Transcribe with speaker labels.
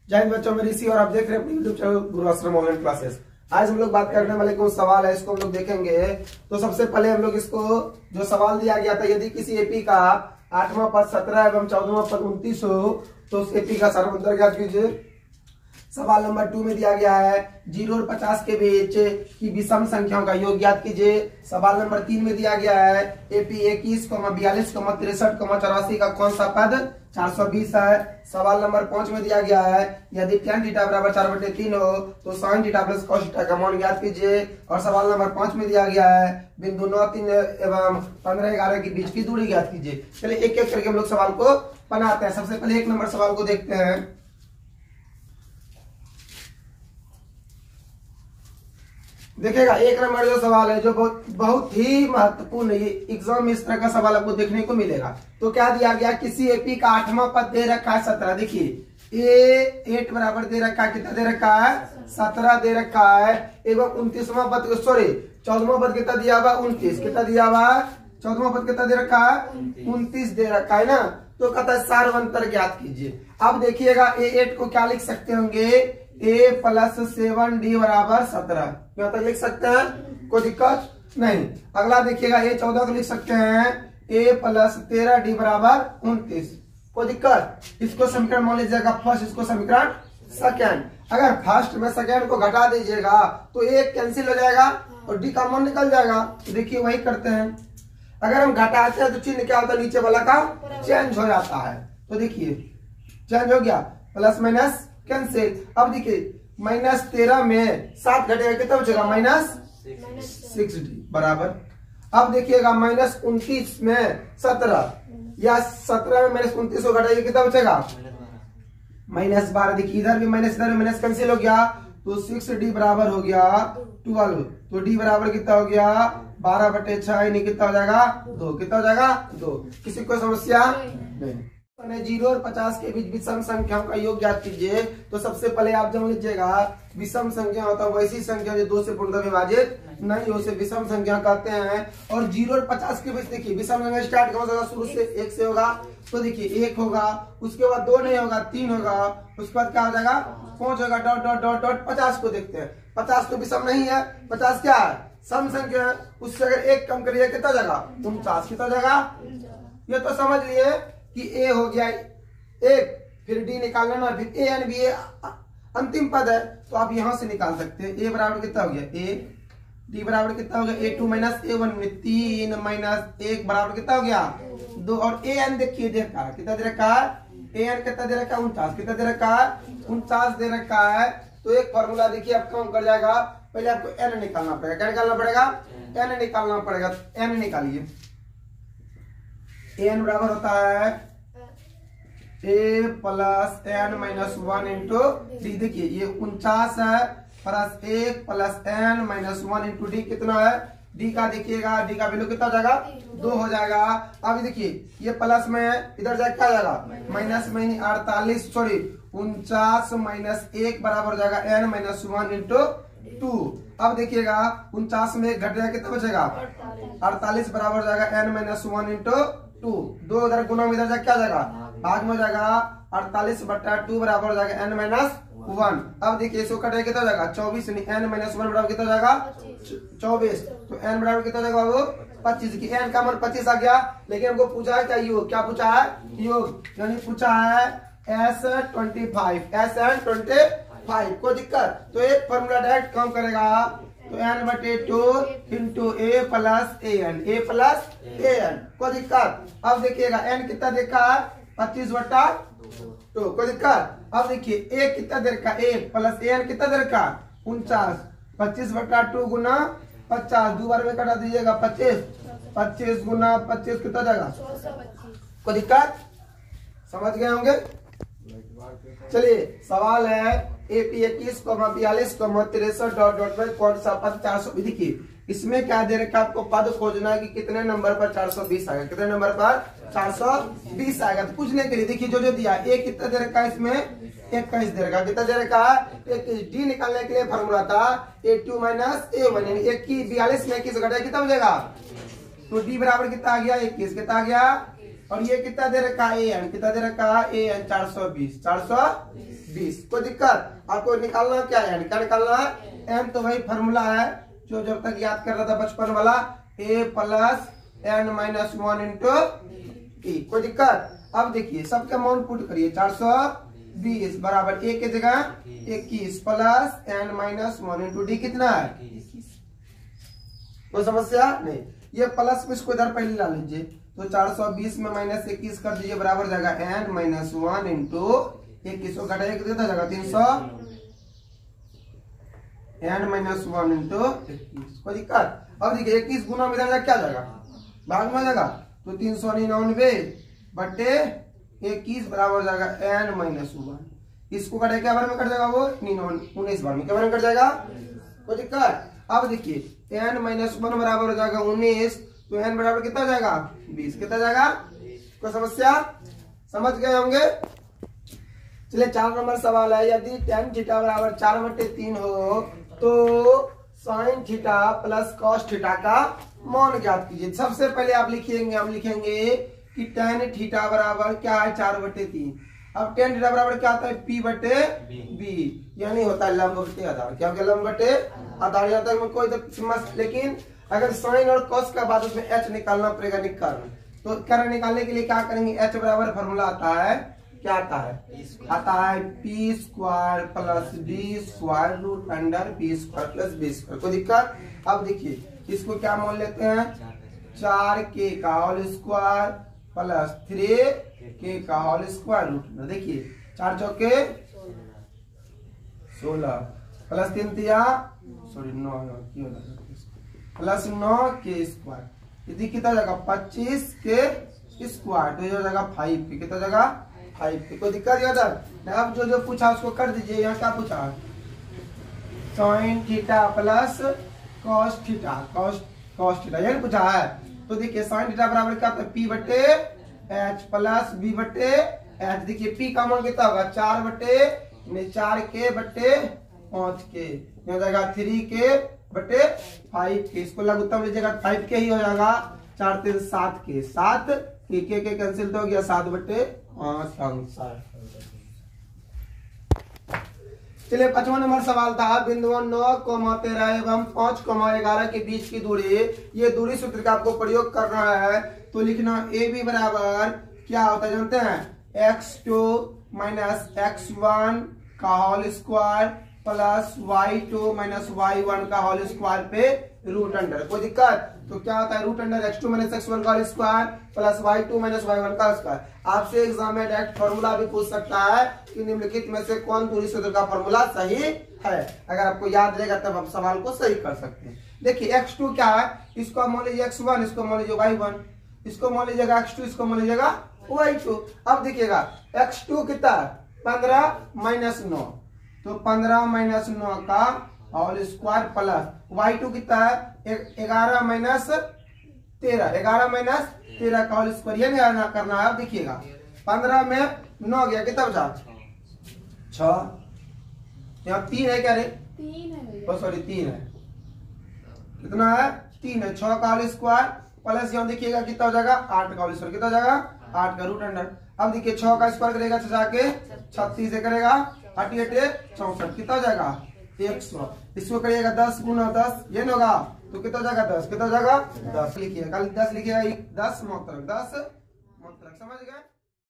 Speaker 1: जय हिंद बच्चों, मैं ऋषि और आप देख रहे हैं अपने यूट्यूब चैनल गुरु आश्रम ऑनलाइन क्लासेस। आज हम लोग बात करने वाले को सवाल है, इसको हम लोग देखेंगे। तो सबसे पहले हम लोग इसको जो सवाल दिया गया था, यदि किसी एपी का 8वां पद 17 एवं 14वां पद 29 हो तो उस एपी का सार्वंतर ज्ञात कीजिए। सवाल नंबर 2 में दिया गया है 0 और 50 के बीच की विषम संख्याओं का योग ज्ञात कीजिए। सवाल नंबर 3 में दिया गया है एपी 21, 42, 63, 84 का कौन सा पद 420 है। सवाल नंबर 5 में दिया गया है यदि tan थीटा बराबर 4/3 हो तो sin theta plus cos theta का मान ज्ञात कीजिए। और सवाल नंबर 5 में दिया गया है बिंदु 9, 3 एवं 15, 11 के बीच की दूरी ज्ञात कीजिए। चलिए एक एक करके हम लोग सवाल को बनाते हैं। सबसे पहले 1 नंबर सवाल को देखते हैं। देखिएगा 1 नंबर जो सवाल है जो बहुत ही महत्वपूर्ण है, एग्जाम में इस तरह का सवाल आपको देखने को मिलेगा। तो क्या दिया गया, किसी एपी का 8वां पद दे रखा है 17। देखिए ए 8 बराबर दे रखा है, कितना दे रखा है 17 दे रखा है। एवं 29वां पद 14वां पद कितना दिया हुआ 29, कितना दिया हुआ 14वां पद कितना दे रखा है 29 दे रखा है ना। तो कहता है सार्वंतर ज्ञात कीजिए। अब देखिएगा A8 को क्या लिख सकते होंगे, A + 7D बराबर 17, यहाँ तक लिख सकते हैं, कोई दिक्कत नहीं। अगला देखिएगा A14 को लिख सकते हैं A + 13D बराबर 29, कोई दिक्कत। इसको समीकरण मान लीजिएगा फर्स्ट, इसको समीकरण सेकंड। अगर फर्स्ट में सेकंड को घटा दीजिएगा तो एक कैंसिल हो जाएगा और डी का मान निकल जाएगा। तो देखिए वही करते हैं, अगर हम घटाते हैं तो चिन्ह क्या होता है, नीचे वाला का चेंज हो जाता है। तो देखिए चेंज हो गया, प्लस माइनस कैंसिल। अब देखिए -13 में 7 घटेगा, कितना बचेगा -6D बराबर। अब देखिएगा -29 में 17 या 17 में -29 को घटाइए, कितना बचेगा -12। देखिए इधर भी माइनस, इधर भी माइनस कैंसिल हो गया तो 6D बराबर हो गया 12। तो D बराबर कितना हो गया 12/6, यानी कितना हो जाएगा 2, कितना हो जाएगा 2। किसी को समस्या नहीं। 0 और 50 के बीच विषम संख्याओं का योग ज्ञात कीजिए। तो सबसे पहले आप जान लीजिएगा विषम संख्या होता है वैसी संख्या जो 2 से पूर्णतः विभाजित नहीं हो, उसे विषम संख्या कहते हैं। और 0 और 50 के बीच देखिए विषम संख्या स्टार्ट कहाँ से होगा, शुरू से 1 से होगा। तो देखिए 1 होगा, उसके बाद 2 नहीं होगा, 3 होगा, उसके बाद क्या हो जाएगा 5 होगा, डॉट डॉट डॉट डॉट। 50 को देखते हैं, 50 तो विषम नहीं है, 50 क्या है सम संख्या है। उससे अगर 1 कम करिए कितना जाएगा 49, कितना जाएगा। ये तो समझ लिए कि A हो गया 1, फिर D निकाल लेना, फिर A एन B अंतिम पद है तो आप यहां से निकाल सकते हैं। A बराबर कितना हो गया A, D बराबर कितना हो गया A2 - A1 में 3 - 1 बराबर कितना हो गया 2। और A n देखिए दे रखा है, कितना दे रखा है A n कितना दे रखा है 49, कितना दे रखा है 49 दे रखा है। तो एक फॉर्मूला देखिए आप काम कर जाएगा। पहले आपको n निकालना पड़ेगा, क्या निकालना पड़ेगा n निकालना पड़ेगा। n निकालिए, n बराबर होता है A + n - 1 इंटू डी। देखिए ये 49 है प्लस 1 + n - 1 इंटू डी कितना है, डी का देखिएगा, डी का वैल्यू कितना हो जाएगा 2 हो जाएगा। अब देखिए ये प्लस में इधर जाए क्या जाएगा माइनस में 48 सॉरी 49 - 1 बराबर हो जाएगा n - 1 इंटू 2। अब देखिएगा 49 में 1 घट जाएगा, कितना बचेगा 48 बराबर हो जाएगा n - 1 इंटू 2। 2 इधर गुना में इधर जाए क्या जाएगा भाग में हो जाएगा 48/2 बराबर हो जाएगा n - 1। अब देखिए इसको कटेगा कितना हो जाएगा 24, n - 1 बराबर कितना हो जाएगा 24। तो n बराबर कितना हो जाएगा वो 25 की n का मान 25 आ गया। लेकिन हमको पूछा है क्या योग, क्या पूछा है योग, यानी पूछा है S25 कोई दिक्कत। तो एक फॉर्मूला डायरेक्ट काम करेगा, तो n/2 इंटू A + an, कोई दिक्कत। अब देखिएगा n कितना देखा है 25/2, कोई दिक्कत। अब देखिए A कितना दे रखा A + an कितना दे रखा 49, 25/2 गुना 50, 2 बार में कटा दीजिएगा 25 गुना 25 कितना जाएगा, कोई दिक्कत समझ गए होंगे। चलिए सवाल है AP 21, 42, 63 डॉट डॉट में कौन सा पद 420। देखिए इसमें क्या दे रखा आपको पद खोजना है कि कितने नंबर पर 420 आएगा, कितने नंबर पर 420 आएगा। तो पूछने के लिए देखिए जो दिया A कितना दे रखा है, इसमें 21 दे रखा, कितना दे रखा है 21। D निकालने के लिए फॉर्मूला था A2 - A1, यानी 42 में 21 घटाया कितना हो जाएगा, तो D बराबर कितना आ गया 21, कितना आ गया और ये कितना दे रखा है an, कितना दे रखा है an 420 कोई दिक्कत। आपको निकालना क्या है, क्या निकालना है n, तो वही फॉर्मूला है जो जब तक याद कर रहा था बचपन वाला, a plus n minus 1 into e। कोई दिक्कत। अब देखिए सबका अमाउंट पुट करिए, 420 बराबर a के जगह 21 plus n minus 1 into D कितना है, कोई समस्या नहीं। ये प्लस में इसको इधर पहले ला लीजिए, तो 420 में माइनस 21 कर दीजिए, बराबर जगह n माइनस 1 इंटू 21 को घटाइए कितना जगह 300, n माइनस 1 इंटू 21। कोई दिक्कत। अब देखिए 21 गुना में इधर क्या जाएगा, भाग में जाएगा, तो 399 बटे 21 बराबर जाएगा n माइनस 1। इसको कटे क्या बार में कट जाएगा, वो 19 बार में क्या बार में कट जाएगा, कोई दिक्कत। अब देखिए n माइनस 1 बराबर हो जाएगा 19, तो n बराबर कितना जाएगा 20, कितना जाएगा, कोई समस्या, समझ गए होंगे। चलिए 4 नंबर सवाल है, यदि tan थीटा बराबर 4/3 हो तो sin theta plus cos theta का मान ज्ञात कीजिए। सबसे पहले आप लिखेंगे, हम लिखेंगे कि tan थीटा बराबर क्या है 4/3। अब tan थीटा बराबर क्या होता है, p बटे b, यानी होता है लंब बटे आधार। क्या हो गया, लंब बटे आधार। यहाँ तक में कोई समझ, लेकिन अगर साइन और cos का बाद उसमें h निकालना पड़ेगा, निकालना तो कर्ण निकालने के लिए क्या करेंगे, h बराबर फॉर्मूला आता है, क्या आता है, आता है p square plus d square root under p square plus b square. कोई दिक्कत। अब देखिए इसको क्या मान लेते हैं, 4k का होल स्क्वायर प्लस 3k का होल स्क्वायर रूट। देखिए 4 चौके 16 प्लस 3 तिया सॉरी 9 प्लस 9k स्क्वायर, यदि कितना जगह 25 के स्क्वायर, तो ये हो जाएगा 5 के, कितना जगह 5 के। कोई दिक्कत इधर। अब जो पूछा उसको कर दीजिए। यहाँ क्या पूछा, sine theta plus cos theta, cos theta यही पूछा है। तो देखिए साइन थीटा बराबर क्या होता है, p बटे h प्लस b बटे h। देखिए p का मान कितना होगा 4k बटे 5k, हो जाएगा 3k बटे 5k। इसको लघुत्तम लीजिएगा 5k ही हो जाएगा, 4 3 7k, 7 के कैंसिल तो हो गया 7 बटे 5 आंसर। चलिए 55 नंबर सवाल था, बिंदुओं 9,13 एवं 5,11 के बीच की दूरी, ये दूरी सूत्र का आपको प्रयोग करना है। तो लिखना ए बी बराबर क्या होता है जानते हैं, x2 माइनस x1 का whole square plus y2 minus y1 का होल स्क्वायर पे रूट अंडर। कोई दिक्कत। तो क्या होता है, root under x2 minus x1 का whole square plus y2 minus y1 का स्क्वायर। आपसे एग्जाम में डायरेक्ट फॉर्मूला भी पूछ सकता है कि निम्नलिखित में से कौन दूरी सूत्र का फॉर्मूला सही है। अगर आपको याद रहेगा तब आप सवाल को सही कर सकते हैं। देखिए x2 क्या है, इसको आप मान लीजिए x1, इसको मान लीजिए y1, इसको मान लीजिएगा x2, इसको मान लीजिएगा y2। अब देखिएगा x2 कितना है 15 माइनस 9, तो 15 माइनस 9 का होल स्क्वायर प्लस y2 कितना है 11 माइनस 13, 11 माइनस 13 का होल स्क्वायर, ये नहीं करना है। अब देखिएगा 15 में 9 गया, कितना बचा 6, यहाँ 3 है क्या रे, 3 है, सॉरी 3 है, कितना है 3 है, 6 का होल स्क्वायर प्लस यहाँ देखिएगा कितना हो जाएगा 8 का होल स्क्वायर, कितना हो जाएगा 8 का रूट अंडर। अब देखिए 6 का स्क्वायर करेगा जाके 36 से करेगा 8 64, कितना हो जाएगा 100। इसको करिएगा 10 गुना 10, ये होगा तो कितना हो जाएगा 10, कितना हो जाएगा 10 लिखिएगा, 10 लिखिएगा 10 मोहतरक, 10 मोहतरक, समझ गए।